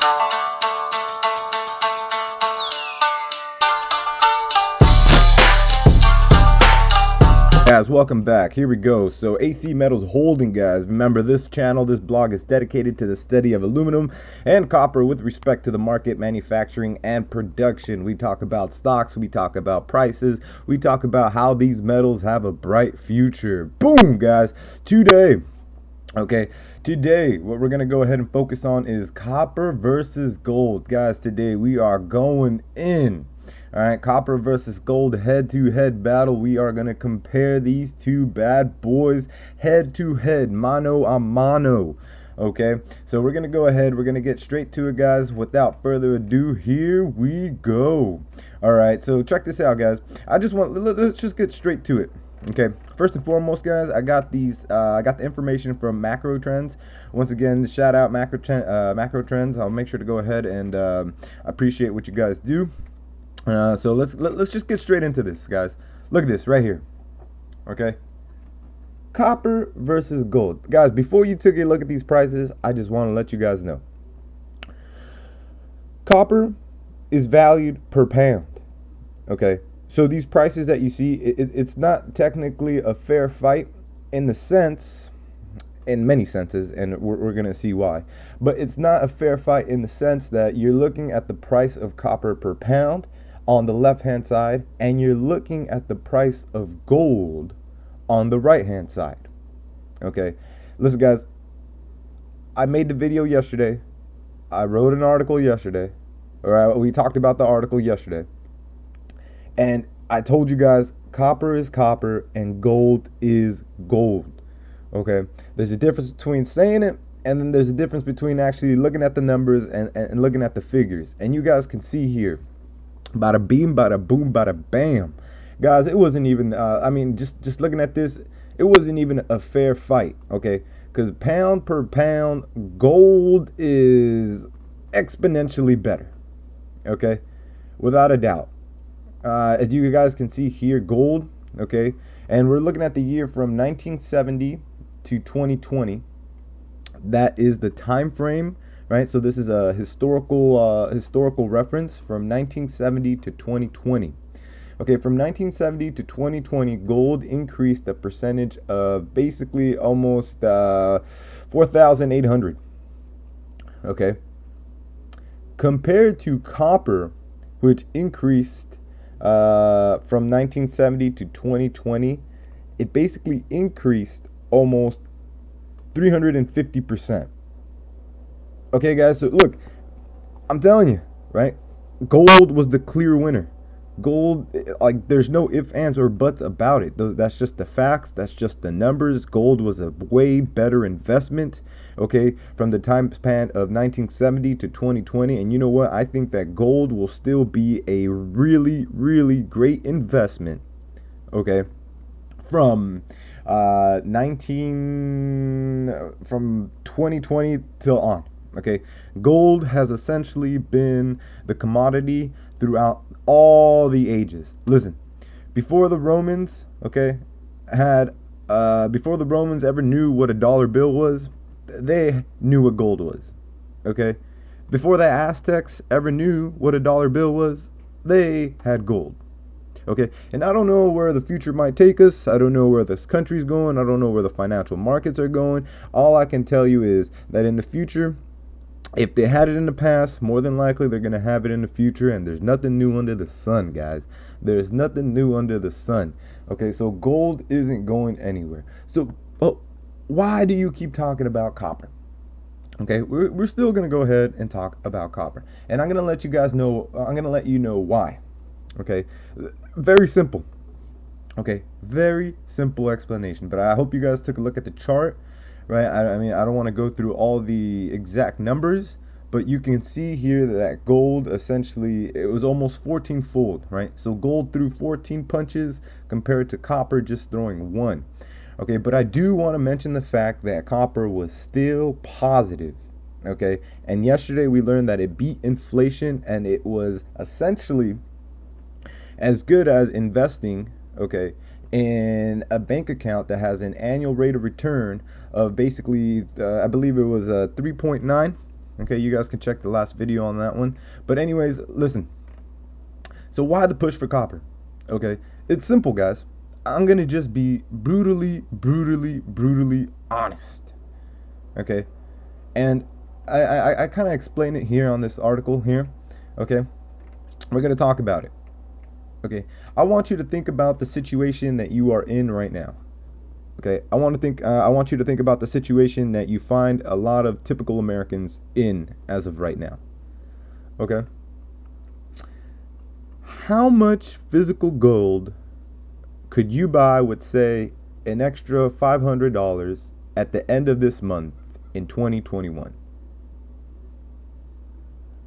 Guys, welcome back. Here we go. So AC Metals Holding, guys. Remember, this channel, this blog is dedicated to the study of aluminum and copper with respect to the market, manufacturing, and production. We talk about stocks, we talk about prices, we talk about how these metals have a bright future. Boom, guys. Today, what we're going to go ahead and focus on is copper versus gold. Guys, today we are going in. All right, copper versus gold head-to-head battle. We are going to compare these two bad boys head-to-head, mano a mano. Okay, so we're going to go ahead. We're going to get straight to it, guys. Without further ado, here we go. All right, so check this out, guys. Let's just get straight to it. Okay, first and foremost, guys, I got the information from Macro Trends. Once again, shout out Macro Trends. I'll make sure to go ahead and appreciate what you guys do. So let's just get straight into this, guys. Look at this right here. Okay, copper versus gold, guys. Before you take a look at these prices, I just want to let you guys know copper is valued per pound. Okay, so these prices that you see, it's not technically a fair fight in many senses, and we're gonna see why. But it's not a fair fight in the sense that you're looking at the price of copper per pound on the left hand side, and you're looking at the price of gold on the right hand side. Okay, listen, guys, I made the video yesterday, I wrote an article yesterday, all right, we talked about the article yesterday, and I told you guys copper is copper and gold is gold. Okay, there's a difference between saying it, and then there's a difference between actually looking at the numbers and looking at the figures. And you guys can see here, bada beam, bada boom, bada bam. Guys, it wasn't even, just looking at this, it wasn't even a fair fight, okay? Because pound per pound, gold is exponentially better, okay? Without a doubt. As you guys can see here, gold, okay? And we're looking at the year from 1970 to 2020. That is the time frame. Right, so this is a historical reference from 1970 to 2020. Okay, from 1970 to 2020, gold increased the percentage of basically almost 4,800. Okay, compared to copper, which increased from 1970 to 2020, it basically increased almost 350%. Okay, guys, so look, I'm telling you, right? Gold was the clear winner. Gold, like, there's no ifs, ands, or buts about it. That's just the facts. That's just the numbers. Gold was a way better investment, okay, from the time span of 1970 to 2020. And you know what? I think that gold will still be a really, really great investment, okay, from 2020 till on. Okay, gold has essentially been the commodity throughout all the ages. Listen, before the Romans, okay, before the Romans ever knew what a dollar bill was, they knew what gold was. Okay, before the Aztecs ever knew what a dollar bill was, they had gold. Okay, and I don't know where the future might take us. I don't know where this country's going. I don't know where the financial markets are going. All I can tell you is that in the future, if they had it in the past, more than likely they're going to have it in the future, and there's nothing new under the sun, guys. There's nothing new under the sun. Okay, so gold isn't going anywhere. So, why do you keep talking about copper? Okay, we're still going to go ahead and talk about copper. And I'm going to let you guys know, I'm going to let you know why. Okay, very simple. Okay, very simple explanation. But I hope you guys took a look at the chart. Right, I mean, I don't want to go through all the exact numbers, but you can see here that gold essentially, it was almost 14-fold, right? So gold threw 14 punches compared to copper just throwing one. Okay, but I do want to mention the fact that copper was still positive. Okay, and yesterday we learned that it beat inflation, and it was essentially as good as investing, okay, in a bank account that has an annual rate of return of basically, I believe it was 3.9, Okay, you guys can check the last video on that one. But anyways, listen. So why the push for copper? Okay, it's simple, guys. I'm gonna just be brutally honest. Okay, and I kind of explain it here on this article here. Okay, we're gonna talk about it. Okay, I want you to think about the situation that you are in right now. Okay, I want you to think about the situation that you find a lot of typical Americans in as of right now. Okay, how much physical gold could you buy with, say, an extra $500 at the end of this month in 2021?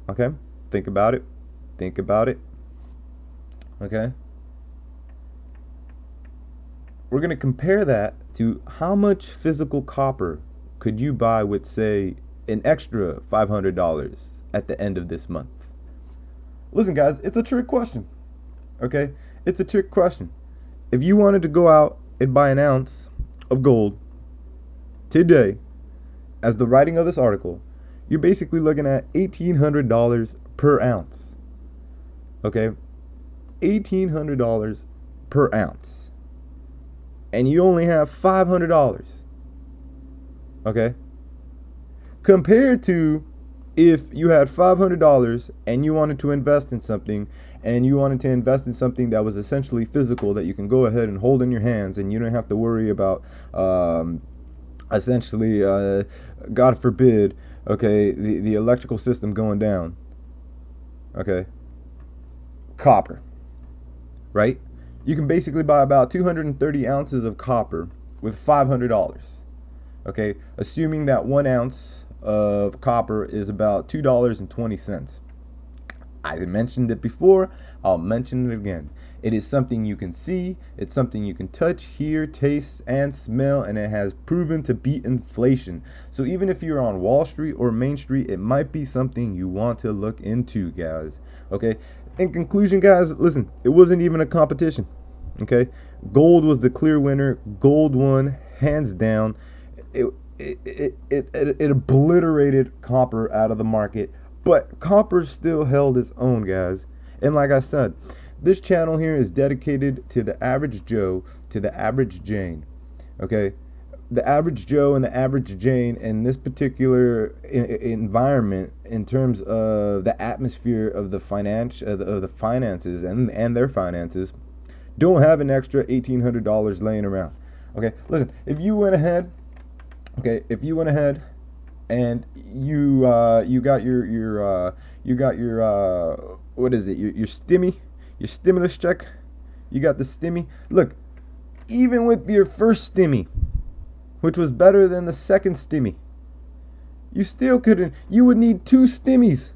Okay, think about it. Think about it. Okay, we're going to compare that to how much physical copper could you buy with, say, an extra $500 at the end of this month. Listen, guys, it's a trick question. Okay, it's a trick question. If you wanted to go out and buy an ounce of gold today, as the writing of this article, you're basically looking at $1,800 per ounce. Okay, $1,800 per ounce. And you only have $500. Okay? Compared to if you had $500 and you wanted to invest in something, and you wanted to invest in something that was essentially physical, that you can go ahead and hold in your hands, and you don't have to worry about essentially, God forbid, okay, the electrical system going down. Okay? Copper. Right? You can basically buy about 230 ounces of copper with $500. Okay? Assuming that 1 ounce of copper is about $2.20. I mentioned it before, I'll mention it again. It is something you can see, it's something you can touch, hear, taste, and smell, and it has proven to beat inflation. So even if you're on Wall Street or Main Street, it might be something you want to look into, guys. Okay? In conclusion, guys, listen, it wasn't even a competition. Okay? Gold was the clear winner. Gold won, hands down. It obliterated copper out of the market, but copper still held its own, guys. And like I said, this channel here is dedicated to the average Joe, to the average Jane. Okay, the average Joe and the average Jane in this particular environment, in terms of the atmosphere of the finances and their finances, don't have an extra $1,800 laying around. Okay, listen, if you went ahead and you got your what is it, your stimulus check, you got the stimmy. Look, even with your first stimmy, which was better than the second stimmy, you would need 2 stimmies,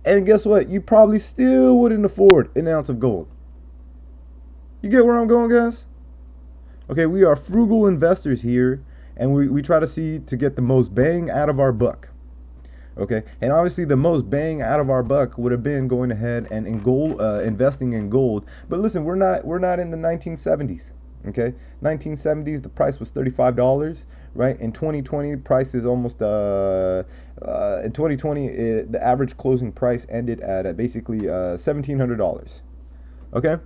and guess what, you probably still wouldn't afford an ounce of gold. You get where I'm going, guys? Okay, we are frugal investors here, and we try to get the most bang out of our buck. Okay, and obviously the most bang out of our buck would have been going ahead and investing in gold. But listen, we're not in the 1970s. Okay, 1970s the price was $35, right? In 2020 the price is almost in 2020 the average closing price ended at basically $1,700. Okay.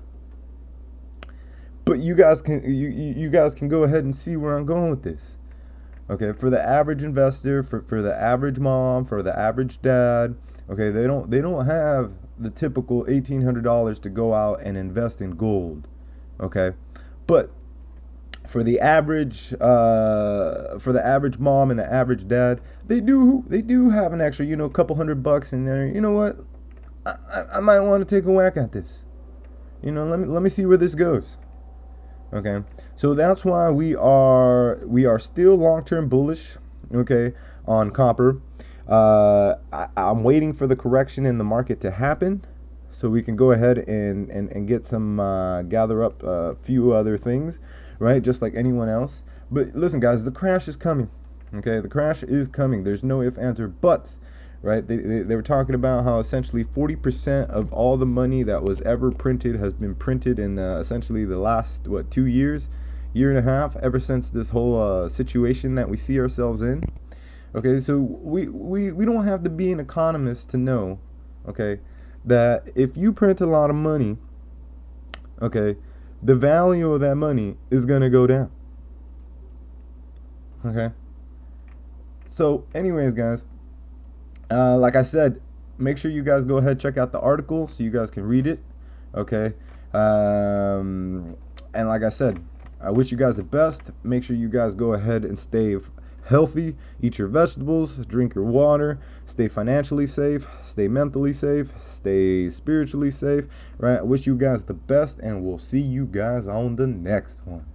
But you guys can go ahead and see where I'm going with this. Okay, for the average investor, for the average mom, for the average dad, okay, they don't have the typical $1,800 to go out and invest in gold. Okay, but for the average mom and the average dad, they do have an extra, a couple $100 in there. You know what? I might want to take a whack at this. Let me see where this goes. Okay, so that's why we are still long-term bullish, okay, on copper. I'm waiting for the correction in the market to happen, so we can go ahead and get some gather up a few other things, right? Just like anyone else. But listen, guys, the crash is coming. Okay, the crash is coming. There's no ifs, ands, or buts. Right? They were talking about how essentially 40% of all the money that was ever printed has been printed in essentially the last, 2 years, year and a half, ever since this whole situation that we see ourselves in. Okay, so we don't have to be an economist to know, okay, that if you print a lot of money, okay, the value of that money is gonna go down. Okay. So, anyways, guys, like I said, make sure you guys go ahead check out the article so you guys can read it. Okay. And like I said, I wish you guys the best. Make sure you guys go ahead and stay healthy, eat your vegetables, drink your water, stay financially safe, stay mentally safe, stay spiritually safe. Right. I wish you guys the best, and we'll see you guys on the next one.